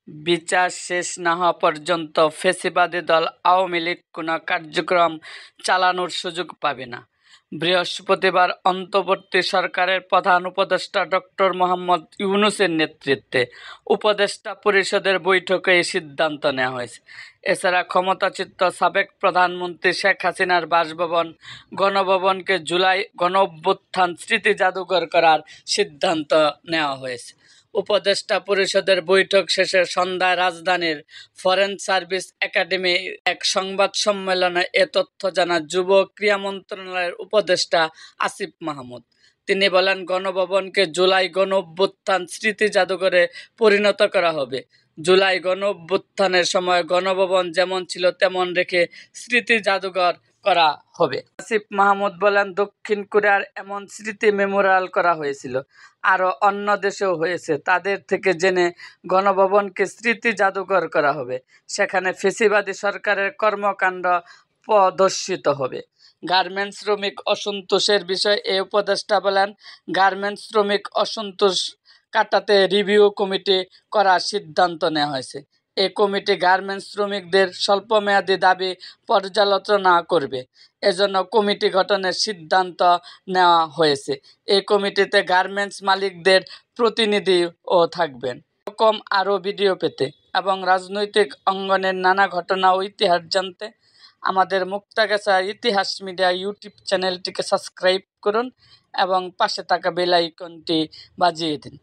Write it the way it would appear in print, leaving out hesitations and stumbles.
বিচার শেষ না হওয়া পর্যন্ত ফ্যাসিবাদী দল আওয়ামী লীগ কোনো কার্যক্রম চালানোর সুযোগ পাবে না। বৃহস্পতিবার অন্তর্বর্তী সরকারের প্রধান উপদেষ্টা ডক্টর মোহাম্মদ ইউনূসের নেতৃত্বে উপদেষ্টা পরিষদের বৈঠকে এই সিদ্ধান্ত নেওয়া হয়েছে। এছাড়া ক্ষমতাচ্যুত সাবেক প্রধানমন্ত্রী শেখ হাসিনার বাসভবন গণভবনকে জুলাই গণঅভ্যুত্থান স্মৃতি জাদুঘর করার সিদ্ধান্ত নেওয়া হয়েছে। উপদেষ্টা পরিষদের বৈঠক শেষে সন্ধ্যায় রাজধানীর ফরেন সার্ভিস একাডেমি এক সংবাদ সম্মেলনে এ তথ্য জানান যুব ক্রীড়া মন্ত্রণালয়ের উপদেষ্টা আসিফ মাহমুদ। তিনি বলেন, গণভবনকে জুলাই গণঅভ্যুত্থান স্মৃতি জাদুঘরে পরিণত করা হবে। জুলাই গণঅভ্যুত্থানের সময় গণভবন যেমন ছিল তেমন রেখে স্মৃতি জাদুঘর করা হবে। আসিফ মাহমুদ বলেন, দক্ষিণ কোরিয়ার এমন স্মৃতি মেমোরিয়াল করা হয়েছিল, আরও অন্য দেশেও হয়েছে। তাদের থেকে জেনে গণভবনকে স্মৃতি জাদুঘর করা হবে। সেখানে ফ্যাসিবাদী সরকারের কর্মকাণ্ড প্রদর্শিত হবে। গার্মেন্টস শ্রমিক অসন্তোষের বিষয়ে এই উপদেষ্টা বলেন, গার্মেন্টস শ্রমিক অসন্তোষ কাটাতে রিভিউ কমিটি করার সিদ্ধান্ত নেওয়া হয়েছে। এই কমিটি গার্মেন্টস শ্রমিকদের স্বল্পমেয়াদী দাবি পর্যালোচনা করবে। এজন্য কমিটি গঠনের সিদ্ধান্ত নেওয়া হয়েছে। এই কমিটিতে গার্মেন্টস মালিকদের প্রতিনিধিও থাকবেন। এরকম আরও ভিডিও পেতে এবং রাজনৈতিক অঙ্গনের নানা ঘটনা ও ইতিহাস জানতে আমাদের মুক্তাগাছা ইতিহাস মিডিয়া ইউটিউব চ্যানেলটিকে সাবস্ক্রাইব করুন এবং পাশে থাকা বেল আইকনটি বাজিয়ে দিন।